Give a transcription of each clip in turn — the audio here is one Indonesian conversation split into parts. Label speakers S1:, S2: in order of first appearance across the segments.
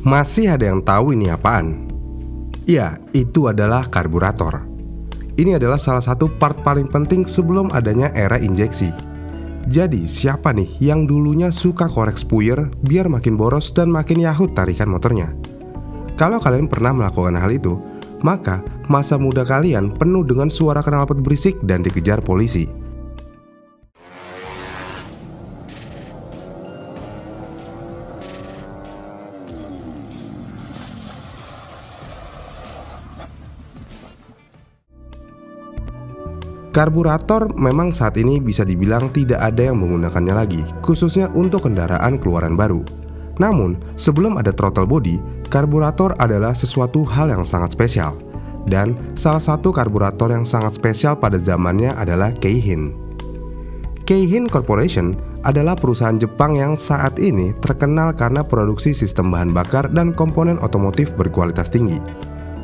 S1: Masih ada yang tahu ini apaan? Ya, itu adalah karburator. Ini adalah salah satu part paling penting sebelum adanya era injeksi. Jadi, siapa nih yang dulunya suka korek spuyer biar makin boros dan makin yahut tarikan motornya? Kalau kalian pernah melakukan hal itu, maka masa muda kalian penuh dengan suara knalpot berisik dan dikejar polisi. Karburator memang saat ini bisa dibilang tidak ada yang menggunakannya lagi, khususnya untuk kendaraan keluaran baru. Namun, sebelum ada throttle body, karburator adalah sesuatu hal yang sangat spesial. Dan salah satu karburator yang sangat spesial pada zamannya adalah Keihin. Keihin Corporation adalah perusahaan Jepang yang saat ini terkenal karena produksi sistem bahan bakar dan komponen otomotif berkualitas tinggi.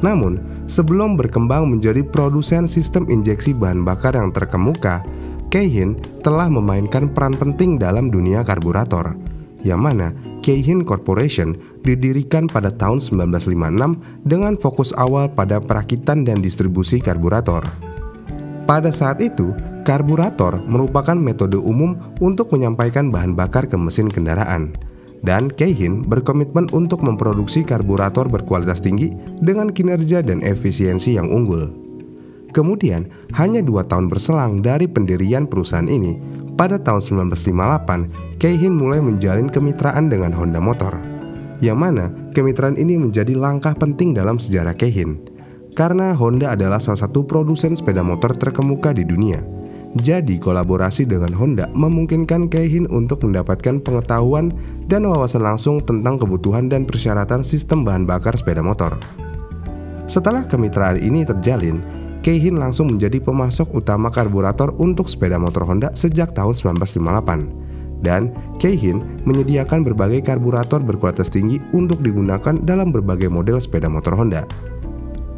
S1: Namun, sebelum berkembang menjadi produsen sistem injeksi bahan bakar yang terkemuka, Keihin telah memainkan peran penting dalam dunia karburator, yang mana Keihin Corporation didirikan pada tahun 1956 dengan fokus awal pada perakitan dan distribusi karburator. Pada saat itu, karburator merupakan metode umum untuk menyampaikan bahan bakar ke mesin kendaraan. Dan Keihin berkomitmen untuk memproduksi karburator berkualitas tinggi dengan kinerja dan efisiensi yang unggul. Kemudian, hanya 2 tahun berselang dari pendirian perusahaan ini, pada tahun 1958, Keihin mulai menjalin kemitraan dengan Honda Motor, yang mana kemitraan ini menjadi langkah penting dalam sejarah Keihin, karena Honda adalah salah satu produsen sepeda motor terkemuka di dunia. Jadi kolaborasi dengan Honda memungkinkan Keihin untuk mendapatkan pengetahuan dan wawasan langsung tentang kebutuhan dan persyaratan sistem bahan bakar sepeda motor. Setelah kemitraan ini terjalin, Keihin langsung menjadi pemasok utama karburator untuk sepeda motor Honda sejak tahun 1958. Dan Keihin menyediakan berbagai karburator berkualitas tinggi untuk digunakan dalam berbagai model sepeda motor Honda.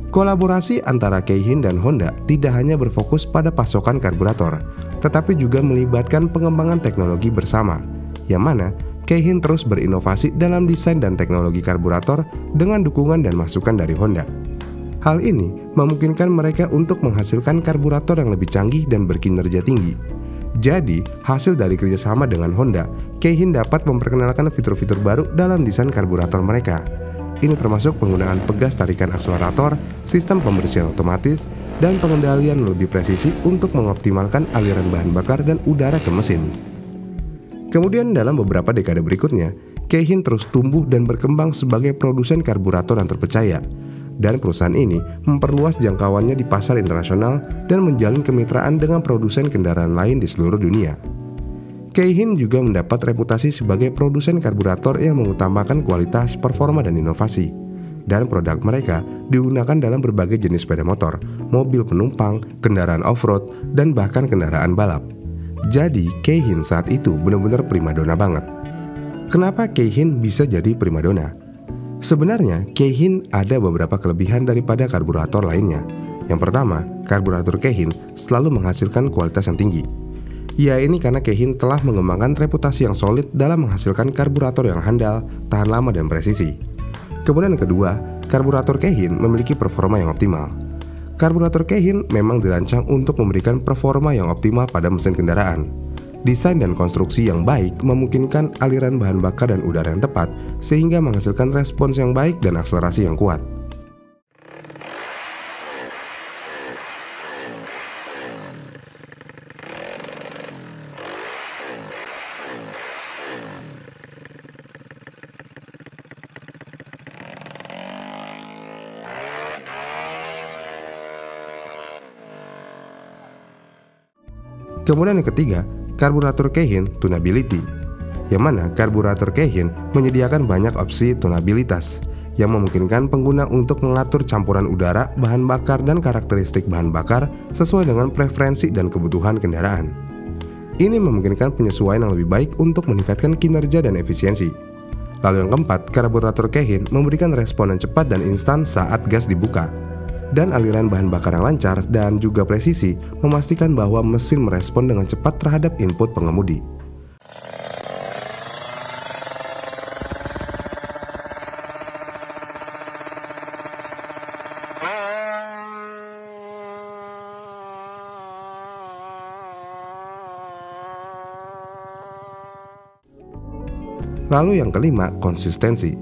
S1: Kolaborasi antara Keihin dan Honda tidak hanya berfokus pada pasokan karburator, tetapi juga melibatkan pengembangan teknologi bersama, yang mana Keihin terus berinovasi dalam desain dan teknologi karburator dengan dukungan dan masukan dari Honda. Hal ini memungkinkan mereka untuk menghasilkan karburator yang lebih canggih dan berkinerja tinggi. Jadi, hasil dari kerjasama dengan Honda, Keihin dapat memperkenalkan fitur-fitur baru dalam desain karburator mereka. Ini termasuk penggunaan pegas tarikan akselerator, sistem pembersihan otomatis, dan pengendalian lebih presisi untuk mengoptimalkan aliran bahan bakar dan udara ke mesin. Kemudian dalam beberapa dekade berikutnya, Keihin terus tumbuh dan berkembang sebagai produsen karburator yang terpercaya. Dan perusahaan ini memperluas jangkauannya di pasar internasional dan menjalin kemitraan dengan produsen kendaraan lain di seluruh dunia. Keihin juga mendapat reputasi sebagai produsen karburator yang mengutamakan kualitas, performa, dan inovasi. Dan produk mereka digunakan dalam berbagai jenis sepeda motor, mobil penumpang, kendaraan off-road, dan bahkan kendaraan balap. Jadi, Keihin saat itu benar-benar primadona banget. Kenapa Keihin bisa jadi primadona? Sebenarnya, Keihin ada beberapa kelebihan daripada karburator lainnya. Yang pertama, karburator Keihin selalu menghasilkan kualitas yang tinggi. Ya, ini karena Keihin telah mengembangkan reputasi yang solid dalam menghasilkan karburator yang handal, tahan lama, dan presisi. Kemudian yang kedua, karburator Keihin memiliki performa yang optimal. Karburator Keihin memang dirancang untuk memberikan performa yang optimal pada mesin kendaraan. Desain dan konstruksi yang baik memungkinkan aliran bahan bakar dan udara yang tepat, sehingga menghasilkan respons yang baik dan akselerasi yang kuat. Kemudian yang ketiga, karburator Keihin tunability, yang mana karburator Keihin menyediakan banyak opsi tunabilitas yang memungkinkan pengguna untuk mengatur campuran udara, bahan bakar, dan karakteristik bahan bakar sesuai dengan preferensi dan kebutuhan kendaraan. Ini memungkinkan penyesuaian yang lebih baik untuk meningkatkan kinerja dan efisiensi. Lalu yang keempat, karburator Keihin memberikan respon yang cepat dan instan saat gas dibuka. Dan aliran bahan bakar yang lancar dan juga presisi memastikan bahwa mesin merespon dengan cepat terhadap input pengemudi. Lalu yang kelima, konsistensi.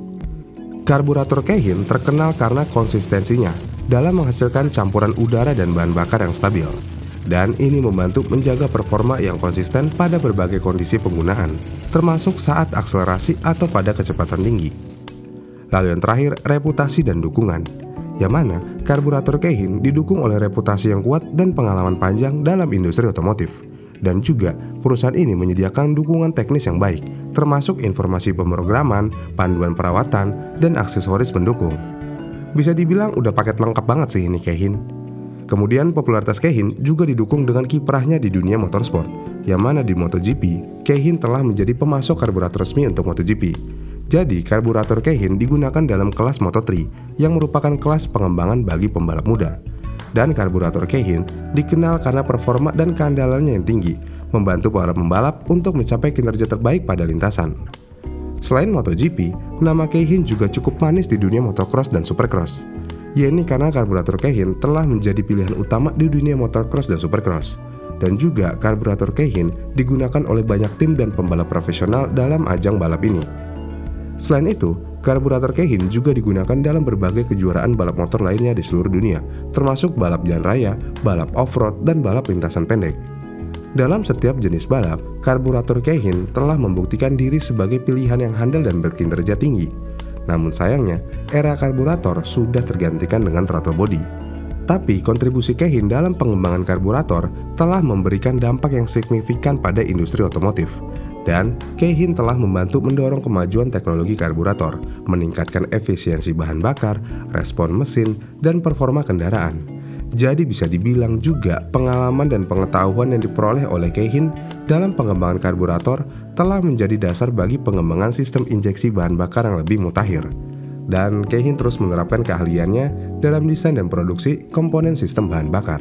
S1: Karburator Keihin terkenal karena konsistensinya dalam menghasilkan campuran udara dan bahan bakar yang stabil. Dan ini membantu menjaga performa yang konsisten pada berbagai kondisi penggunaan, termasuk saat akselerasi atau pada kecepatan tinggi. Lalu yang terakhir, reputasi dan dukungan. Yang mana karburator Keihin didukung oleh reputasi yang kuat dan pengalaman panjang dalam industri otomotif. Dan juga perusahaan ini menyediakan dukungan teknis yang baik, termasuk informasi pemrograman, panduan perawatan, dan aksesoris pendukung. Bisa dibilang udah paket lengkap banget sih ini Keihin. Kemudian popularitas Keihin juga didukung dengan kiprahnya di dunia motorsport, yang mana di MotoGP, Keihin telah menjadi pemasok karburator resmi untuk MotoGP. Jadi karburator Keihin digunakan dalam kelas Moto3, yang merupakan kelas pengembangan bagi pembalap muda. Dan karburator Keihin dikenal karena performa dan keandalannya yang tinggi, membantu para pembalap untuk mencapai kinerja terbaik pada lintasan. Selain MotoGP, nama Keihin juga cukup manis di dunia motocross dan supercross. Ini karena karburator Keihin telah menjadi pilihan utama di dunia motocross dan supercross. Dan juga karburator Keihin digunakan oleh banyak tim dan pembalap profesional dalam ajang balap ini. Selain itu, karburator Keihin juga digunakan dalam berbagai kejuaraan balap motor lainnya di seluruh dunia, termasuk balap jalan raya, balap off-road, dan balap lintasan pendek. Dalam setiap jenis balap, karburator Keihin telah membuktikan diri sebagai pilihan yang handal dan berkinerja tinggi. Namun sayangnya, era karburator sudah tergantikan dengan throttle body. Tapi kontribusi Keihin dalam pengembangan karburator telah memberikan dampak yang signifikan pada industri otomotif. Dan Keihin telah membantu mendorong kemajuan teknologi karburator, meningkatkan efisiensi bahan bakar, respon mesin, dan performa kendaraan. Jadi bisa dibilang juga pengalaman dan pengetahuan yang diperoleh oleh Keihin dalam pengembangan karburator telah menjadi dasar bagi pengembangan sistem injeksi bahan bakar yang lebih mutakhir. Dan Keihin terus menerapkan keahliannya dalam desain dan produksi komponen sistem bahan bakar,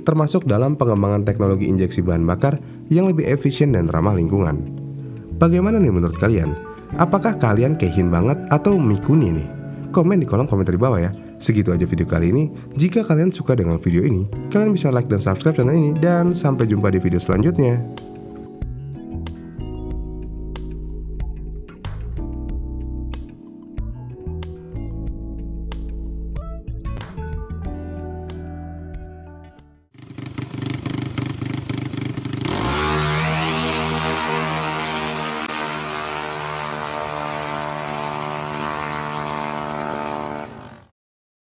S1: termasuk dalam pengembangan teknologi injeksi bahan bakar yang lebih efisien dan ramah lingkungan. Bagaimana nih menurut kalian? Apakah kalian Keihin banget atau Mikuni nih? Komen di kolom komentar di bawah ya. Segitu aja video kali ini. Jika kalian suka dengan video ini, kalian bisa like dan subscribe channel ini. Dan sampai jumpa di video selanjutnya.